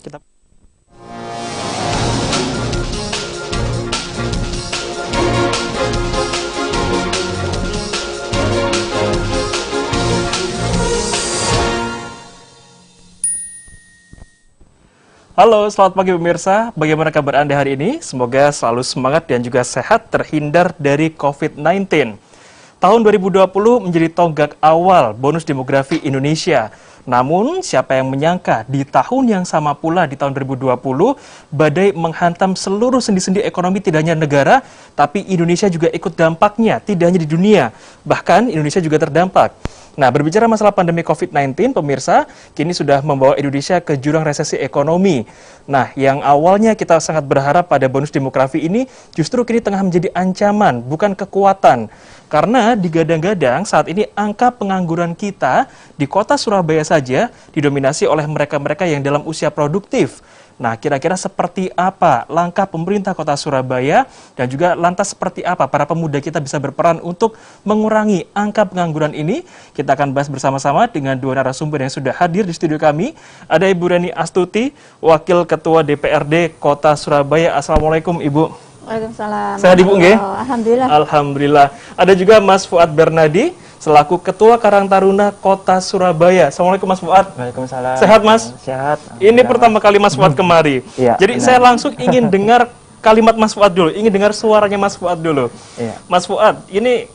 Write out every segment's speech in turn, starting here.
Kita Halo, selamat pagi pemirsa. Bagaimana kabar Anda hari ini? Semoga selalu semangat dan juga sehat terhindar dari COVID-19. Tahun 2020 menjadi tonggak awal bonus demografi Indonesia. Namun, siapa yang menyangka di tahun yang sama pula di tahun 2020, badai menghantam seluruh sendi-sendi ekonomi tidak hanya negara, tapi Indonesia juga ikut dampaknya, tidak hanya di dunia. Bahkan Indonesia juga terdampak. Nah, berbicara masalah pandemi COVID-19, pemirsa, kini sudah membawa Indonesia ke jurang resesi ekonomi. Nah, yang awalnya kita sangat berharap pada bonus demografi ini, justru kini tengah menjadi ancaman, bukan kekuatan. Karena digadang-gadang saat ini angka pengangguran kita di kota Surabaya saja didominasi oleh mereka-mereka yang dalam usia produktif. Nah, kira-kira seperti apa langkah pemerintah kota Surabaya dan juga lantas seperti apa para pemuda kita bisa berperan untuk mengurangi angka pengangguran ini? Kita akan bahas bersama-sama dengan dua narasumber yang sudah hadir di studio kami. Ada Ibu Reni Astuti, Wakil Ketua DPRD Kota Surabaya. Assalamualaikum Ibu. Waalaikumsalam. Sehat Ibu nggih? Alhamdulillah. Alhamdulillah. Ada juga Mas Fuad Bernadi, selaku Ketua Karang Taruna Kota Surabaya. Assalamualaikum Mas Fuad. Waalaikumsalam. Sehat Mas? Sehat. Ini pertama kali Mas Fuad kemari. Iya, Jadi benar. saya langsung ingin dengar kalimat Mas Fuad dulu, ingin dengar suaranya Mas Fuad dulu. Iya. Mas Fuad, ini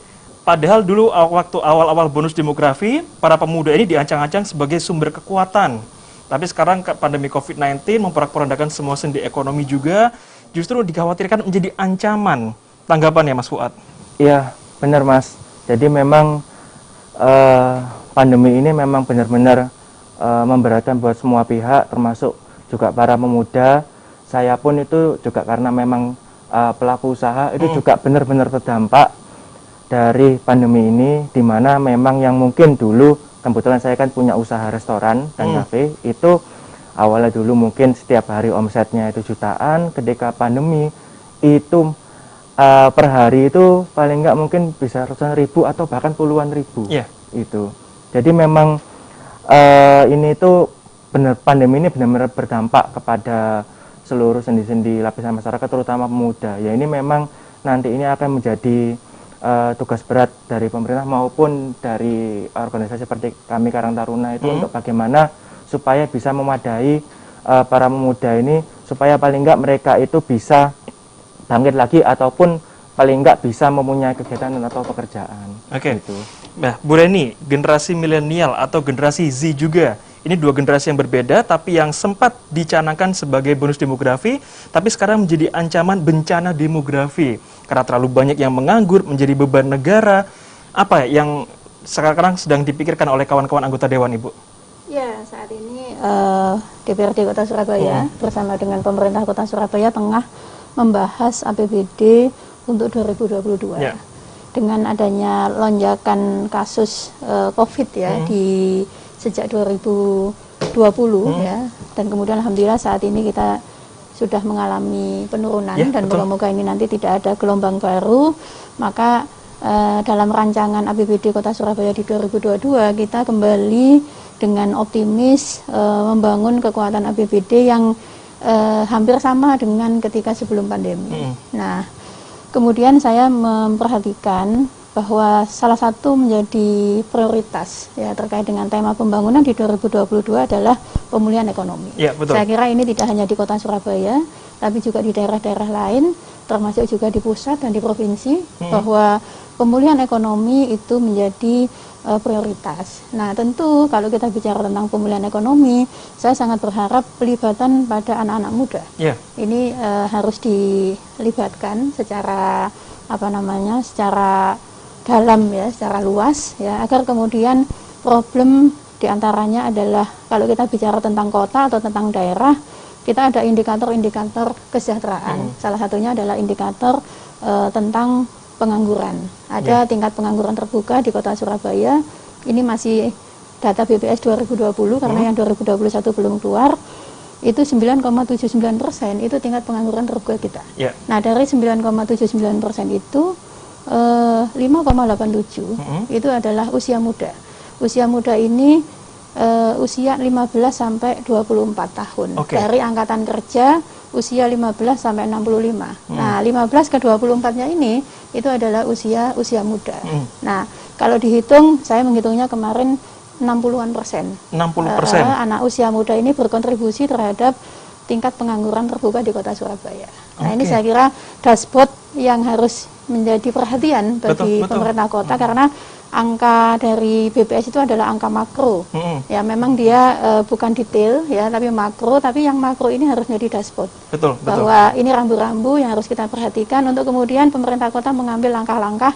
padahal dulu waktu awal-awal bonus demografi, para pemuda ini diancang-ancang sebagai sumber kekuatan. Tapi sekarang pandemi COVID-19 memporak-porandakan semua sendi ekonomi juga, justru dikhawatirkan menjadi ancaman. Tanggapannya Mas Fuad? Iya, benar Mas. Jadi memang pandemi ini memang benar-benar memberatkan buat semua pihak, termasuk juga para pemuda. Saya pun itu juga karena memang pelaku usaha itu juga benar-benar terdampak dari pandemi ini, di mana memang yang mungkin dulu, kebetulan saya kan punya usaha restoran dan kafe, itu awalnya dulu mungkin setiap hari omsetnya itu jutaan, ketika pandemi itu per hari itu paling nggak mungkin bisa ratusan ribu atau bahkan puluhan ribu. Iya. Itu. Jadi memang ini tuh pandemi ini benar-benar berdampak kepada seluruh sendi-sendi lapisan masyarakat, terutama pemuda. Ya ini memang nanti ini akan menjadi tugas berat dari pemerintah maupun dari organisasi seperti kami Karang Taruna itu untuk bagaimana supaya bisa memadai para pemuda ini, supaya paling enggak mereka itu bisa bangkit lagi ataupun paling enggak bisa mempunyai kegiatan atau pekerjaan. Oke. Gitu. Nah, Bu Reni, generasi milenial atau generasi Z juga, ini dua generasi yang berbeda, tapi yang sempat dicanangkan sebagai bonus demografi, tapi sekarang menjadi ancaman bencana demografi. Karena terlalu banyak yang menganggur, menjadi beban negara. Apa yang sekarang sedang dipikirkan oleh kawan-kawan anggota Dewan, Ibu? Ya, saat ini DPRD Kota Surabaya bersama dengan pemerintah Kota Surabaya tengah membahas APBD untuk 2022. Ya. Dengan adanya lonjakan kasus COVID ya di sejak 2020 ya, dan kemudian alhamdulillah saat ini kita sudah mengalami penurunan, Ya, dan betul. moga-moga ini nanti tidak ada gelombang baru, maka dalam rancangan APBD Kota Surabaya di 2022 kita kembali dengan optimis membangun kekuatan APBD yang hampir sama dengan ketika sebelum pandemi. Nah, kemudian saya memperhatikan bahwa salah satu menjadi prioritas ya terkait dengan tema pembangunan di 2022 adalah pemulihan ekonomi. Ya, betul. Saya kira ini tidak hanya di Kota Surabaya, tapi juga di daerah-daerah lain, termasuk juga di pusat dan di provinsi, bahwa pemulihan ekonomi itu menjadi prioritas. Nah, tentu kalau kita bicara tentang pemulihan ekonomi, saya sangat berharap pelibatan pada anak-anak muda. Ya. Ini harus dilibatkan secara secara dalam ya, secara luas ya, agar kemudian problem diantaranya adalah kalau kita bicara tentang kota atau tentang daerah, kita ada indikator-indikator kesejahteraan. Salah satunya adalah indikator tentang pengangguran. Ada tingkat pengangguran terbuka di Kota Surabaya. Ini masih data BPS 2020 karena yang 2021 belum keluar. Itu 9,79% itu tingkat pengangguran terbuka kita. Ya. Nah, dari 9,79% itu 5,87 itu adalah usia muda. Usia muda ini usia 15 sampai 24 tahun. Oke. Dari angkatan kerja usia 15 sampai 65. Nah, 15 ke 24-nya ini itu adalah usia muda. Nah, kalau dihitung, saya menghitungnya kemarin 60-an%. 60%. Anak usia muda ini berkontribusi terhadap tingkat pengangguran terbuka di Kota Surabaya. Nah, ini saya kira dashboard yang harus menjadi perhatian bagi pemerintah kota, karena angka dari BPS itu adalah angka makro. Ya, memang dia bukan detail ya, tapi makro. Tapi yang makro ini harus menjadi dashboard. Betul. Bahwa ini rambu-rambu yang harus kita perhatikan untuk kemudian pemerintah kota mengambil langkah-langkah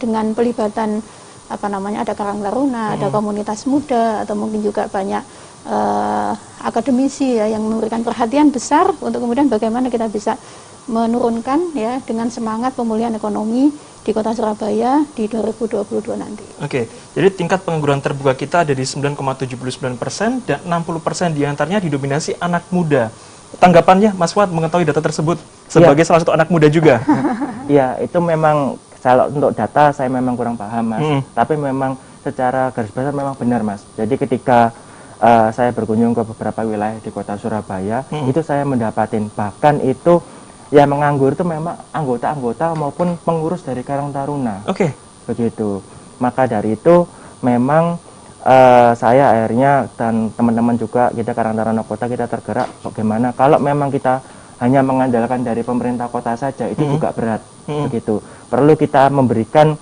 dengan pelibatan ada Karang Taruna, ada komunitas muda, atau mungkin juga banyak akademisi ya yang memberikan perhatian besar untuk kemudian bagaimana kita bisa menurunkan ya dengan semangat pemulihan ekonomi di Kota Surabaya di 2022 nanti. Oke, jadi tingkat pengangguran terbuka kita ada di 9,79% dan 60% diantaranya didominasi anak muda. Tanggapannya Mas Fuad mengetahui data tersebut sebagai salah satu anak muda juga? Iya, itu memang kalau untuk data saya memang kurang paham, Mas. Tapi memang secara garis besar memang benar, Mas. Jadi ketika saya berkunjung ke beberapa wilayah di Kota Surabaya, itu saya mendapatkan bahkan itu yang menganggur itu memang anggota-anggota maupun pengurus dari Karang Taruna. Oke. Begitu. Maka dari itu memang saya akhirnya dan teman-teman juga kita Karang Taruna Kota kita tergerak bagaimana kalau memang kita hanya mengandalkan dari pemerintah kota saja itu juga berat. Begitu. Perlu kita memberikan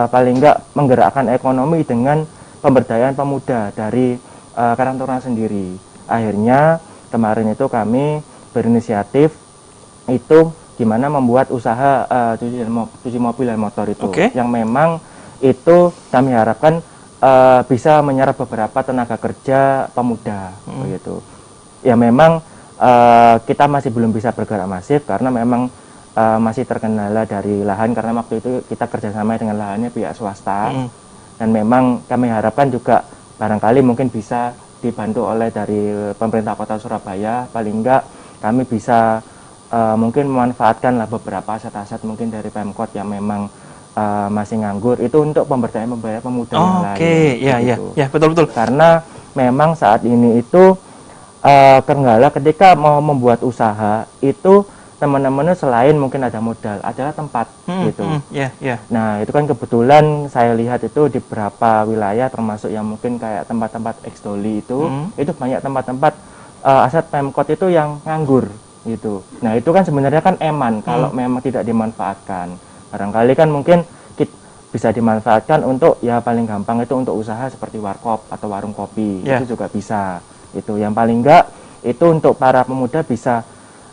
paling enggak menggerakkan ekonomi dengan pemberdayaan pemuda dari Karang Taruna sendiri. Akhirnya kemarin itu kami berinisiatif itu gimana membuat usaha cuci mobil dan motor itu, yang memang itu kami harapkan bisa menyerap beberapa tenaga kerja pemuda, begitu. Ya memang kita masih belum bisa bergerak masif karena memang masih terkendala dari lahan karena waktu itu kita kerjasama dengan lahannya pihak swasta, dan memang kami harapkan juga barangkali mungkin bisa dibantu oleh dari pemerintah Kota Surabaya, paling enggak kami bisa mungkin memanfaatkan lah beberapa aset-aset mungkin dari Pemkot yang memang masih nganggur itu untuk pemberdayaan pemuda yang lain. Oke, ya betul. Karena memang saat ini itu kendala ketika mau membuat usaha itu teman-temannya selain mungkin ada modal, adalah tempat gitu. Nah itu kan kebetulan saya lihat itu di beberapa wilayah termasuk yang mungkin kayak tempat-tempat ex-doli itu banyak tempat-tempat aset Pemkot itu yang nganggur gitu. Nah itu kan sebenarnya kan eman kalau memang tidak dimanfaatkan. Barangkali kan mungkin bisa dimanfaatkan untuk ya paling gampang itu untuk usaha seperti warkop atau warung kopi, itu juga bisa. Itu yang paling enggak itu untuk para pemuda bisa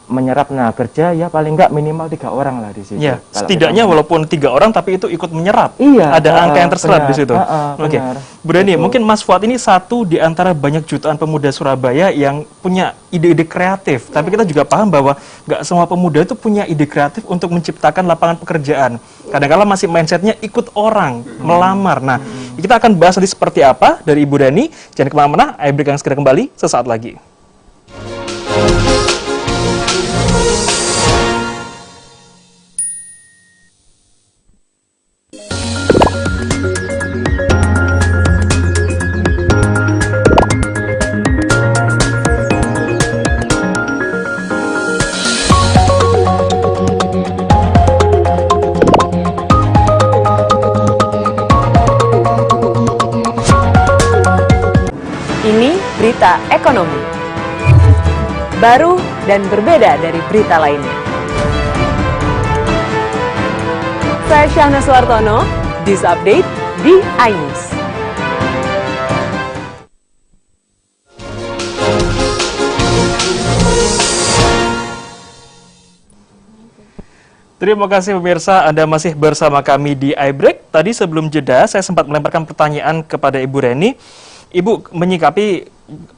menyerap tenaga kerja ya paling enggak minimal 3 orang lah di situ. Ya, setidaknya walaupun 3 orang tapi itu ikut menyerap. Iya, ada angka yang terserap di situ. Oke. Bu Reni, mungkin Mas Fuad ini satu di antara banyak jutaan pemuda Surabaya yang punya ide-ide kreatif. Tapi kita juga paham bahwa nggak semua pemuda itu punya ide kreatif untuk menciptakan lapangan pekerjaan. Kadang-kala masih mindsetnya ikut orang, melamar. Nah, kita akan bahas nanti seperti apa dari Ibu Reni. Jangan kemana-mana, iBreak akan segera kembali sesaat lagi. Ini berita ekonomi. Baru dan berbeda dari berita lainnya. Saya Syahna Suartono, News Update di iNews. Terima kasih pemirsa, Anda masih bersama kami di iBreak. Tadi sebelum jeda, saya sempat melemparkan pertanyaan kepada Ibu Reni. Ibu menyikapi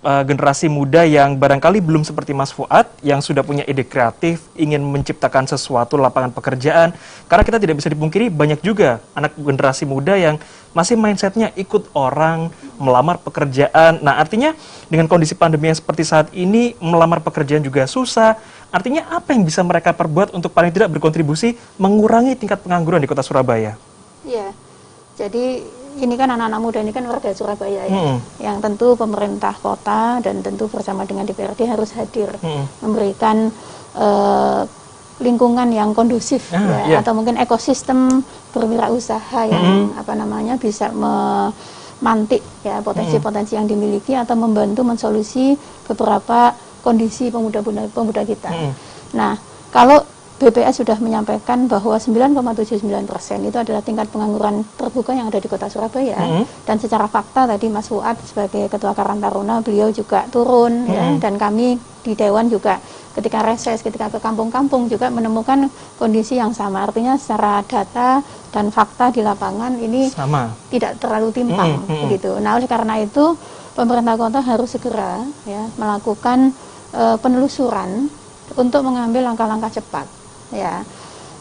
generasi muda yang barangkali belum seperti Mas Fuad, yang sudah punya ide kreatif, ingin menciptakan sesuatu lapangan pekerjaan. Karena kita tidak bisa dipungkiri, banyak juga anak generasi muda yang masih mindsetnya ikut orang, melamar pekerjaan. Nah artinya dengan kondisi pandemi yang seperti saat ini, melamar pekerjaan juga susah. Artinya apa yang bisa mereka perbuat untuk paling tidak berkontribusi mengurangi tingkat pengangguran di Kota Surabaya? Ya, jadi ini kan anak-anak muda ini kan warga Surabaya ya, yang tentu pemerintah kota dan tentu bersama dengan DPRD harus hadir memberikan lingkungan yang kondusif atau mungkin ekosistem berwirausaha yang apa namanya bisa memantik ya potensi-potensi yang dimiliki atau membantu mensolusi beberapa kondisi pemuda kita. Nah, kalau BPS sudah menyampaikan bahwa 9,79% itu adalah tingkat pengangguran terbuka yang ada di kota Surabaya, dan secara fakta tadi Mas Fuad sebagai Ketua Karang Taruna beliau juga turun ya, dan kami di Dewan juga ketika reses, ketika ke kampung-kampung juga menemukan kondisi yang sama. Artinya secara data dan fakta di lapangan ini sama, tidak terlalu timpang begitu. Nah, oleh karena itu pemerintah kota harus segera ya melakukan penelusuran untuk mengambil langkah-langkah cepat. Ya,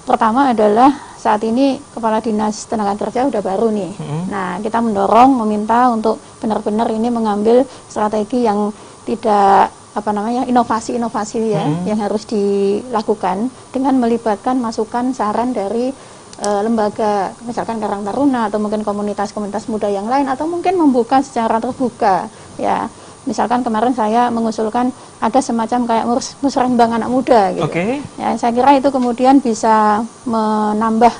pertama adalah saat ini Kepala Dinas Tenaga Kerja udah baru nih. Nah, kita mendorong, meminta untuk benar-benar ini mengambil strategi yang tidak apa namanya inovasi-inovasi ya yang harus dilakukan dengan melibatkan masukan saran dari lembaga misalkan Karang Taruna atau mungkin komunitas-komunitas muda yang lain atau mungkin membuka secara terbuka ya. Misalkan kemarin saya mengusulkan ada semacam kayak musrenbang anak muda gitu. Ya, saya kira itu kemudian bisa menambah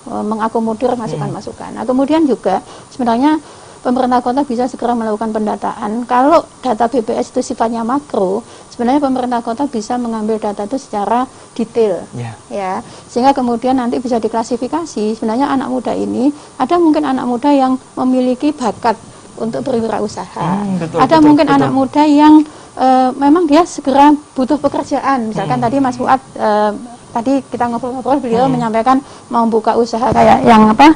mengakomodir masukan-masukan. Nah, kemudian juga sebenarnya pemerintah kota bisa segera melakukan pendataan. Kalau data BPS itu sifatnya makro, sebenarnya pemerintah kota bisa mengambil data itu secara detail, ya, sehingga kemudian nanti bisa diklasifikasi. Sebenarnya anak muda ini ada mungkin anak muda yang memiliki bakat untuk berwirausaha. Ada mungkin anak muda yang memang dia segera butuh pekerjaan. Misalkan tadi Mas Fuad tadi kita ngobrol-ngobrol beliau menyampaikan mau buka usaha kayak yang apa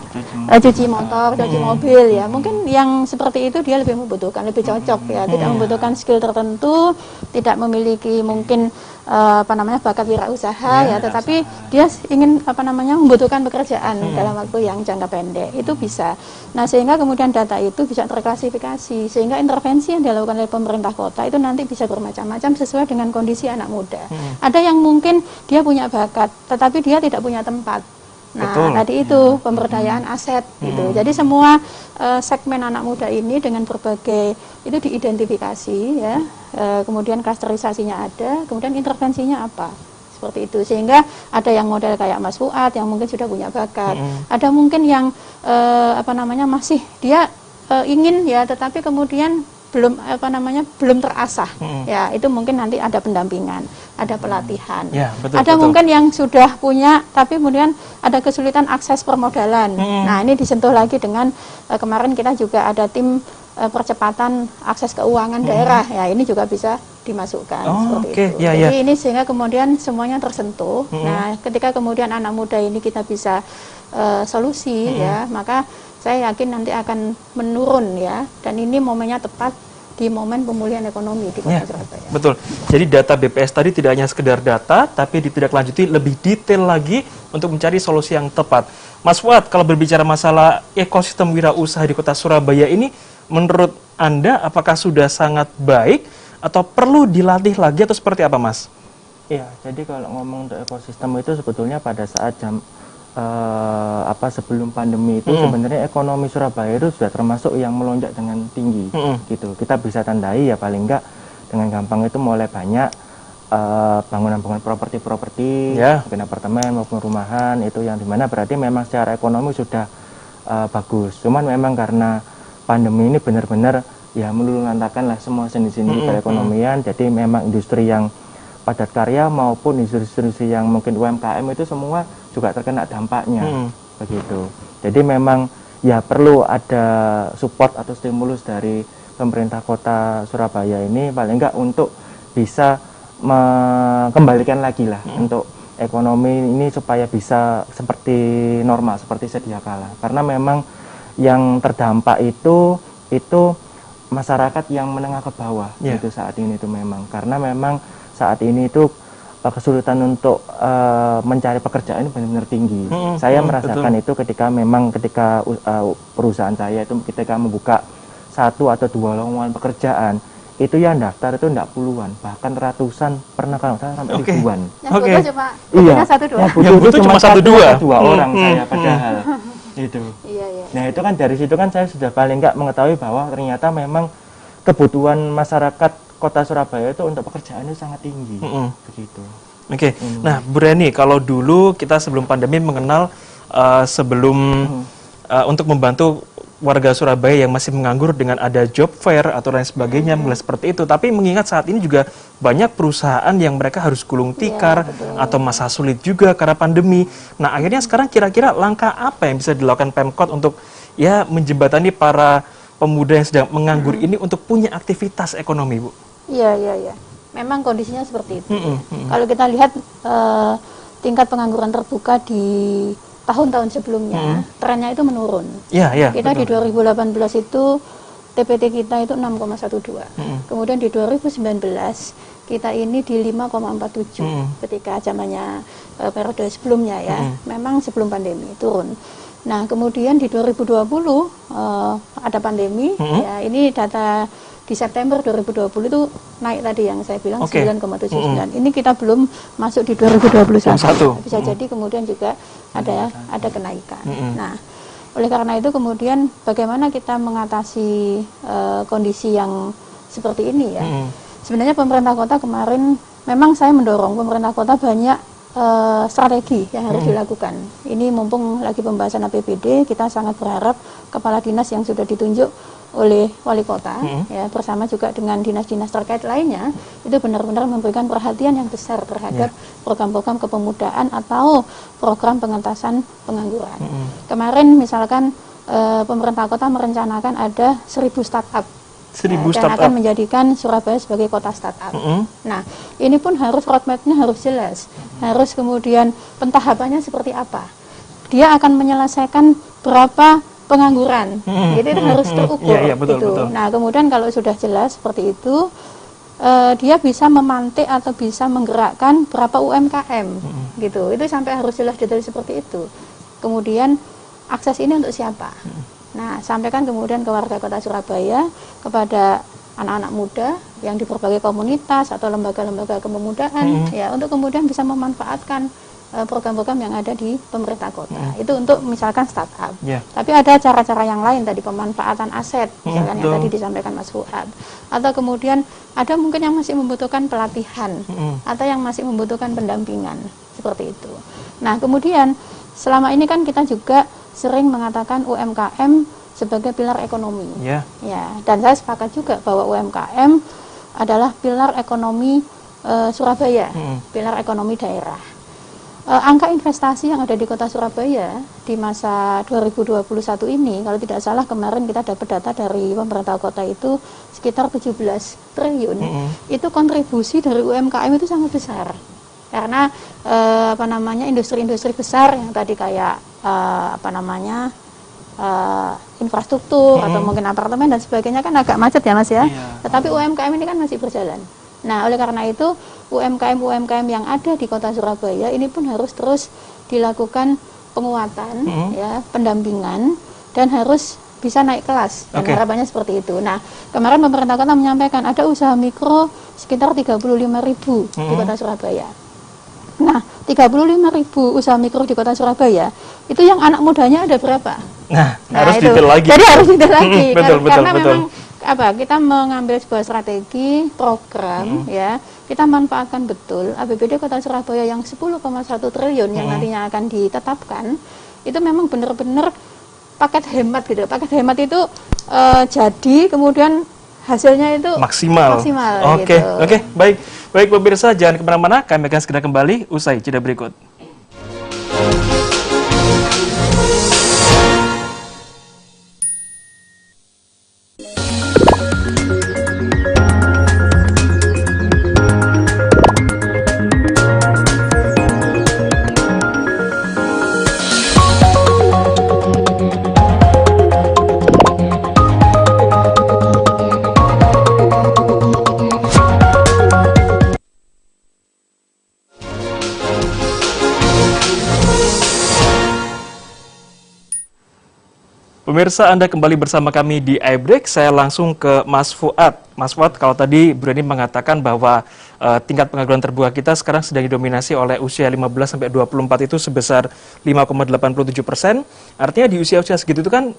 cuci motor, cuci mobil ya. Mungkin yang seperti itu dia lebih membutuhkan, lebih cocok ya. Tidak membutuhkan skill tertentu, tidak memiliki mungkin apa namanya bakat wirausaha ya, tetapi dia ingin apa namanya membutuhkan pekerjaan dalam waktu yang jangka pendek, itu bisa. Nah, sehingga kemudian data itu bisa terklasifikasi sehingga intervensi yang dilakukan oleh pemerintah kota itu nanti bisa bermacam-macam sesuai dengan kondisi anak muda. Ada yang mungkin dia punya bakat tetapi dia tidak punya tempat. Nah, tadi itu pemberdayaan aset gitu. Jadi semua segmen anak muda ini dengan berbagai itu diidentifikasi ya, kemudian klasterisasinya ada, kemudian intervensinya apa, seperti itu. Sehingga ada yang model kayak Mas Fuad yang mungkin sudah punya bakat, ada mungkin yang apa namanya masih dia ingin ya, tetapi kemudian belum apa namanya belum terasah ya, itu mungkin nanti ada pendampingan, ada pelatihan, ada mungkin yang sudah punya tapi kemudian ada kesulitan akses permodalan. Nah, ini disentuh lagi dengan kemarin kita juga ada tim percepatan akses keuangan daerah ya, ini juga bisa dimasukkan seperti itu. Jadi ini sehingga kemudian semuanya tersentuh. Nah, ketika kemudian anak muda ini kita bisa solusi ya, maka saya yakin nanti akan menurun ya, dan ini momennya tepat di momen pemulihan ekonomi di Kota Surabaya. Betul. Jadi data BPS tadi tidak hanya sekedar data, tapi ditindaklanjuti lebih detail lagi untuk mencari solusi yang tepat. Mas Fuad, kalau berbicara masalah ekosistem wirausaha di Kota Surabaya ini, menurut Anda apakah sudah sangat baik atau perlu dilatih lagi atau seperti apa, Mas? Iya, jadi kalau ngomong untuk ekosistem itu sebetulnya pada saat sebelum pandemi itu sebenarnya ekonomi Surabaya itu sudah termasuk yang melonjak dengan tinggi gitu. Kita bisa tandai ya paling enggak dengan gampang itu mulai banyak bangunan-bangunan properti, mungkin apartemen maupun rumahan itu yang dimana berarti memang secara ekonomi sudah bagus. Cuman memang karena pandemi ini benar-benar ya meluluhlantarkan lah semua sendi-sendi perekonomian. Jadi memang industri yang padat karya maupun industri yang mungkin UMKM itu semua juga terkena dampaknya begitu. Jadi memang ya perlu ada support atau stimulus dari pemerintah Kota Surabaya ini paling enggak untuk bisa mengembalikan lagi lah untuk ekonomi ini supaya bisa seperti normal, seperti sedia kala. Karena memang yang terdampak itu masyarakat yang menengah ke bawah itu saat ini itu memang karena memang saat ini itu kesulitan untuk mencari pekerjaan benar-benar tinggi. Saya merasakan itu ketika perusahaan saya itu ketika membuka 1 atau 2 lowongan pekerjaan itu yang daftar itu enggak puluhan, bahkan ratusan, pernah kalau saya sampai ribuan. Yang butuh cuma 1-2. Yang butuh cuma 1-2 orang saya padahal. Itu. Iya, iya. Nah itu kan dari situ kan saya sudah paling nggak mengetahui bahwa ternyata memang kebutuhan masyarakat Kota Surabaya itu untuk pekerjaan itu sangat tinggi. Begitu. Oke. Nah, Bu Reni, kalau dulu kita sebelum pandemi mengenal untuk membantu warga Surabaya yang masih menganggur dengan ada job fair atau lain sebagainya, mulai seperti itu. Tapi mengingat saat ini juga banyak perusahaan yang mereka harus gulung tikar atau masa sulit juga karena pandemi. Nah, akhirnya sekarang kira-kira langkah apa yang bisa dilakukan Pemkot untuk ya menjembatani para pemuda yang sedang menganggur ini untuk punya aktivitas ekonomi, Bu? Iya, iya, iya. Memang kondisinya seperti itu. Kalau kita lihat tingkat pengangguran terbuka di tahun-tahun sebelumnya, trennya itu menurun. Iya, iya. Kita di 2018 itu TPT kita itu 6,12. Kemudian di 2019 kita ini di 5,47 ketika zamannya periode sebelumnya ya. Memang sebelum pandemi turun. Nah, kemudian di 2020 ada pandemi, ya ini data di September 2020 itu naik tadi yang saya bilang 9,79. Ini kita belum masuk di 2021. Bisa jadi kemudian juga ada kenaikan. Nah, oleh karena itu kemudian bagaimana kita mengatasi kondisi yang seperti ini ya. Sebenarnya pemerintah kota kemarin memang saya mendorong pemerintah kota banyak strategi yang harus dilakukan. Ini mumpung lagi pembahasan APBD, kita sangat berharap kepala dinas yang sudah ditunjuk oleh wali kota ya bersama juga dengan dinas-dinas terkait lainnya itu benar-benar memberikan perhatian yang besar terhadap program-program kepemudaan atau program pengentasan pengangguran. Kemarin misalkan pemerintah kota merencanakan ada 1.000 startup. Dan akan menjadikan Surabaya sebagai kota startup. Nah, ini pun harus roadmap-nya harus jelas, harus kemudian pentahapannya seperti apa. Dia akan menyelesaikan berapa pengangguran, jadi itu harus terukur. Betul. Nah, kemudian kalau sudah jelas seperti itu, dia bisa memantik atau bisa menggerakkan berapa UMKM, gitu. Itu sampai harus jelas detail seperti itu. Kemudian akses ini untuk siapa? Nah, sampaikan kemudian ke warga kota Surabaya, kepada anak-anak muda yang di berbagai komunitas atau lembaga-lembaga kepemudaan, ya untuk kemudian bisa memanfaatkan program-program yang ada di pemerintah kota. Itu untuk misalkan startup. Tapi ada cara-cara yang lain tadi, pemanfaatan aset, misalkan yang tadi disampaikan Mas Fuad. Atau kemudian ada mungkin yang masih membutuhkan pelatihan, atau yang masih membutuhkan pendampingan, seperti itu. Nah, kemudian selama ini kan kita juga sering mengatakan UMKM sebagai pilar ekonomi. Ya, dan saya sepakat juga bahwa UMKM adalah pilar ekonomi Surabaya, pilar ekonomi daerah. Angka investasi yang ada di kota Surabaya di masa 2021 ini, kalau tidak salah kemarin kita dapat data dari pemerintah kota itu sekitar 17 triliun. Itu kontribusi dari UMKM itu sangat besar. Karena industri-industri besar yang tadi kayak infrastruktur atau mungkin apartemen dan sebagainya kan agak macet ya Mas ya. Tetapi UMKM ini kan masih berjalan. Nah, oleh karena itu UMKM yang ada di kota Surabaya ini pun harus terus dilakukan penguatan, ya, pendampingan, dan harus bisa naik kelas. Dan harapannya seperti itu. Nah, kemarin pemerintah kota menyampaikan ada usaha mikro sekitar 35.000 di kota Surabaya. Nah, 35.000 usaha mikro di kota Surabaya, itu yang anak mudanya ada berapa? Nah harus detail lagi. Jadi harus detail lagi. Betul. Memang kita mengambil sebuah strategi program, ya, kita manfaatkan betul APBD Kota Surabaya yang 10,1 triliun yang nantinya akan ditetapkan, itu memang benar-benar paket hemat gitu. Paket hemat itu jadi kemudian hasilnya itu maksimal Oke, baik pemirsa, jangan kemana-mana, kami akan segera kembali usai jeda berikut. Pemirsa, Anda kembali bersama kami di iBreak. Saya langsung ke Mas Fuad. Mas Fuad, kalau tadi Bu Reni mengatakan bahwa tingkat pengangguran terbuka kita sekarang sedang didominasi oleh usia 15-24 itu sebesar 5,87%. Artinya di usia-usia segitu itu kan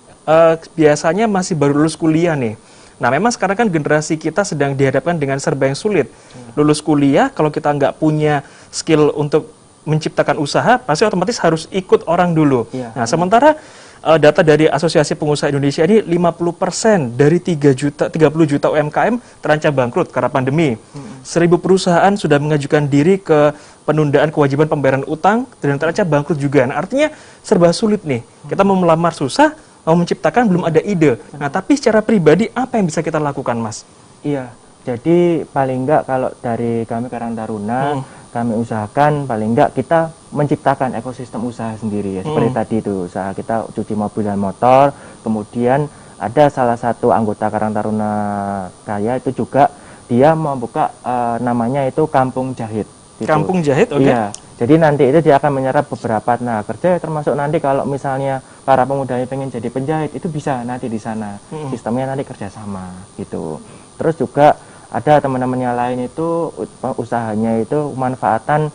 biasanya masih baru lulus kuliah nih. Nah, memang sekarang kan generasi kita sedang dihadapkan dengan serba yang sulit. Lulus kuliah, kalau kita nggak punya skill untuk menciptakan usaha, pasti otomatis harus ikut orang dulu. Nah, sementara data dari Asosiasi Pengusaha Indonesia ini 50% dari 30 juta UMKM terancam bangkrut karena pandemi. 1.000 perusahaan sudah mengajukan diri ke penundaan kewajiban pembayaran utang dan terancam bangkrut juga. Nah, artinya serba sulit nih. Kita mau melamar susah, mau menciptakan belum ada ide. Nah, tapi secara pribadi apa yang bisa kita lakukan, Mas? Iya, jadi paling enggak kalau dari kami Karang Taruna, kami usahakan paling enggak kita menciptakan ekosistem usaha sendiri ya. Seperti tadi itu, usaha kita cuci mobil dan motor, kemudian ada salah satu anggota Karang Taruna Kaya itu juga dia membuka namanya itu Kampung Jahit. Gitu. Kampung Jahit, oke. Iya, jadi nanti itu dia akan menyerap beberapa tenaga kerja, termasuk nanti kalau misalnya para pemuda yang pengen jadi penjahit, itu bisa nanti di sana. Sistemnya nanti kerjasama gitu. Terus juga ada teman-teman yang lain itu usahanya itu pemanfaatan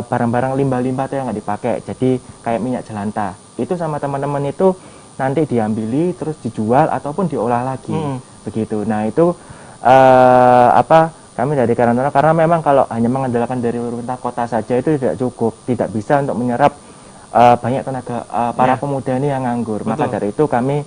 barang-barang limbah-limbah yang nggak dipakai, jadi kayak minyak jelantah itu sama teman-teman itu nanti diambili terus dijual ataupun diolah lagi begitu. Nah itu kami dari Karang Taruna, karena memang kalau hanya mengandalkan dari pemerintah kota saja itu tidak cukup, tidak bisa untuk menyerap banyak tenaga para pemuda ini yang nganggur. Maka dari itu kami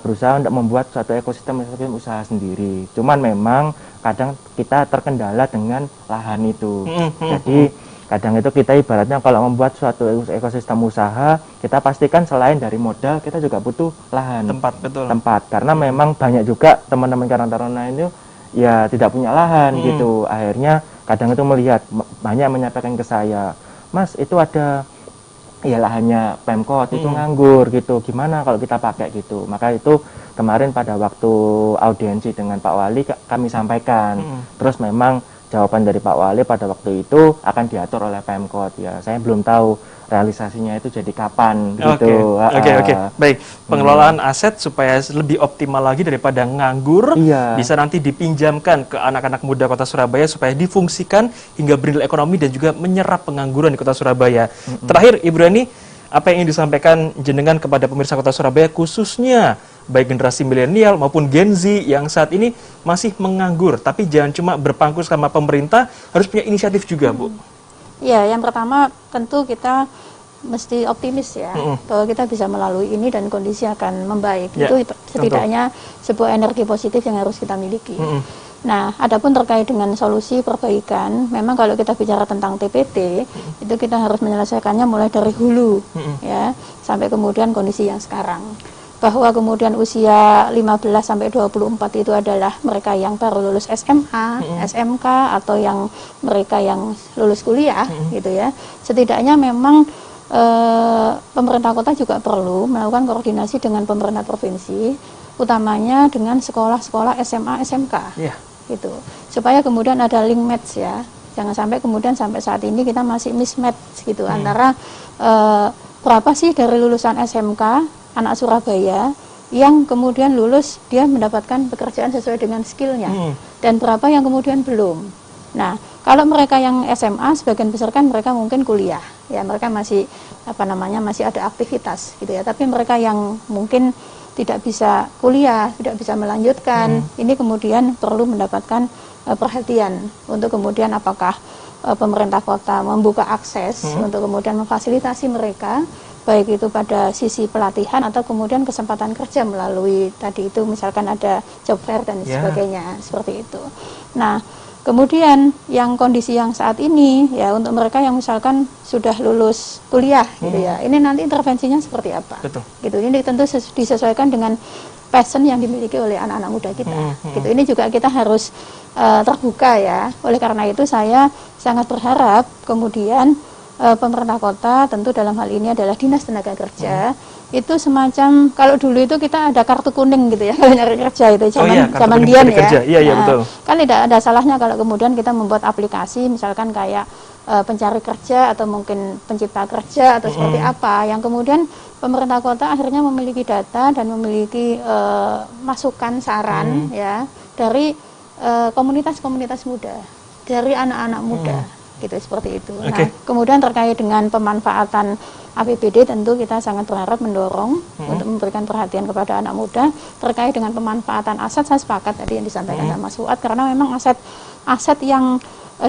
berusaha untuk membuat suatu ekosistem usaha sendiri. Cuman memang kadang kita terkendala dengan lahan itu. Jadi kadang itu kita ibaratnya kalau membuat suatu ekosistem usaha, kita pastikan selain dari modal, kita juga butuh lahan. Tempat. Karena memang banyak juga teman-teman Karang Taruna itu ya tidak punya lahan gitu. Akhirnya kadang itu melihat banyak menyampaikan ke saya, Mas itu ada ya lahannya Pemkot itu nganggur gitu, gimana kalau kita pakai gitu. Maka itu kemarin pada waktu audiensi dengan Pak Wali kami sampaikan. Terus memang jawaban dari Pak Wali pada waktu itu akan diatur oleh Pemkot. Ya saya belum tahu realisasinya itu jadi kapan gitu. Oke. Baik, pengelolaan aset supaya lebih optimal lagi daripada nganggur, bisa nanti dipinjamkan ke anak-anak muda Kota Surabaya supaya difungsikan hingga bernilai ekonomi dan juga menyerap pengangguran di Kota Surabaya. Terakhir, Ibu Reni, apa yang ingin disampaikan jenengan kepada pemirsa Kota Surabaya khususnya baik generasi milenial maupun Gen Z yang saat ini masih menganggur, tapi jangan cuma berpangku sama pemerintah, harus punya inisiatif juga, Bu. Ya, yang pertama tentu kita mesti optimis ya, bahwa kita bisa melalui ini dan kondisi akan membaik. Itu setidaknya sebuah energi positif yang harus kita miliki. Nah, adapun terkait dengan solusi perbaikan, memang kalau kita bicara tentang TPT, itu kita harus menyelesaikannya mulai dari hulu, ya, sampai kemudian kondisi yang sekarang. Bahwa kemudian usia 15-24 itu adalah mereka yang baru lulus SMA, SMK, atau yang mereka yang lulus kuliah, gitu ya. Setidaknya memang pemerintah kota juga perlu melakukan koordinasi dengan pemerintah provinsi, utamanya dengan sekolah-sekolah SMA, SMK, gitu. Supaya kemudian ada link match ya. Jangan sampai kemudian sampai saat ini kita masih mismatch gitu antara berapa sih dari lulusan SMK anak Surabaya yang kemudian lulus dia mendapatkan pekerjaan sesuai dengan skillnya dan berapa yang kemudian belum. Nah, kalau mereka yang SMA sebagian besar kan mereka mungkin kuliah ya, mereka masih masih ada aktivitas gitu ya, tapi mereka yang mungkin tidak bisa kuliah, tidak bisa melanjutkan, ini kemudian perlu mendapatkan perhatian untuk kemudian apakah pemerintah kota membuka akses untuk kemudian memfasilitasi mereka, baik itu pada sisi pelatihan atau kemudian kesempatan kerja melalui tadi itu misalkan ada job fair dan sebagainya, seperti itu. Nah, kemudian yang kondisi yang saat ini ya untuk mereka yang misalkan sudah lulus kuliah gitu ya, ini nanti intervensinya seperti apa? Gitu. Ini tentu disesuaikan dengan passion yang dimiliki oleh anak-anak muda kita. Gitu. Ini juga kita harus terbuka ya. Oleh karena itu saya sangat berharap kemudian pemerintah kota, tentu dalam hal ini adalah Dinas Tenaga Kerja, itu semacam, kalau dulu itu kita ada kartu kuning gitu ya, kalau nyari kerja itu zaman Dian ya. Iya, betul. Kan tidak ada salahnya kalau kemudian kita membuat aplikasi, misalkan kayak pencari kerja atau mungkin pencipta kerja atau seperti apa, yang kemudian pemerintah kota akhirnya memiliki data dan memiliki masukan saran ya dari komunitas-komunitas muda, dari anak-anak muda. Gitu, seperti itu. Nah, kemudian terkait dengan pemanfaatan APBD, tentu kita sangat berharap mendorong untuk memberikan perhatian kepada anak muda terkait dengan pemanfaatan aset. Saya sepakat tadi yang disampaikan sama Mas Fuad, karena memang aset yang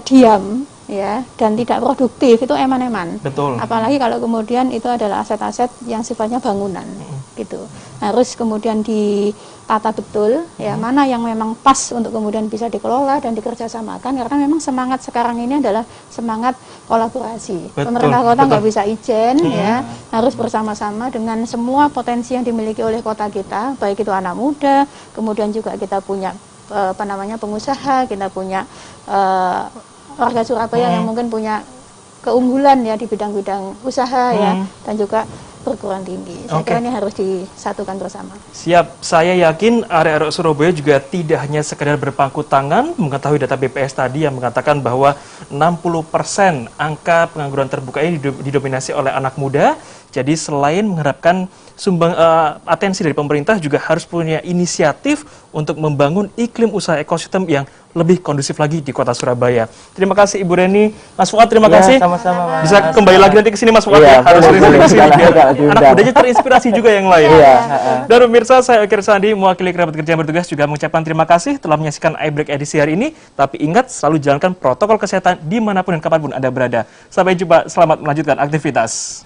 diam ya dan tidak produktif itu eman-eman. Betul. Apalagi kalau kemudian itu adalah aset-aset yang sifatnya bangunan gitu. Harus kemudian ditata betul ya, mana yang memang pas untuk kemudian bisa dikelola dan dikerjasamakan, karena memang semangat sekarang ini adalah semangat kolaborasi. Pemerintah kota nggak bisa ijen ya, harus bersama-sama dengan semua potensi yang dimiliki oleh kota kita, baik itu anak muda, kemudian juga kita punya pengusaha, kita punya warga Surabaya yang mungkin punya keunggulan ya di bidang-bidang usaha ya, dan juga perguruan tinggi. Saya kira ini harus disatukan bersama. Siap, saya yakin arek-arek Surabaya juga tidak hanya sekedar berpangku tangan mengetahui data BPS tadi yang mengatakan bahwa 60% angka pengangguran terbuka ini didominasi oleh anak muda. Jadi selain mengharapkan atensi dari pemerintah, juga harus punya inisiatif untuk membangun iklim usaha ekosistem yang lebih kondusif lagi di kota Surabaya. Terima kasih Ibu Reni. Mas Fuad, terima kasih. Sama-sama, Mas. Bisa kembali lagi nanti ke sini Mas Fuad ya. Harus sering-sering ke sini biar anak mudanya terinspirasi juga yang lain. Dan pemirsa, saya Oki Sandi mewakili kerabat kerja yang bertugas juga mengucapkan terima kasih telah menyaksikan iBreak edisi hari ini. Tapi ingat, selalu jalankan protokol kesehatan dimanapun dan kapanpun Anda berada. Sampai jumpa, selamat melanjutkan aktivitas.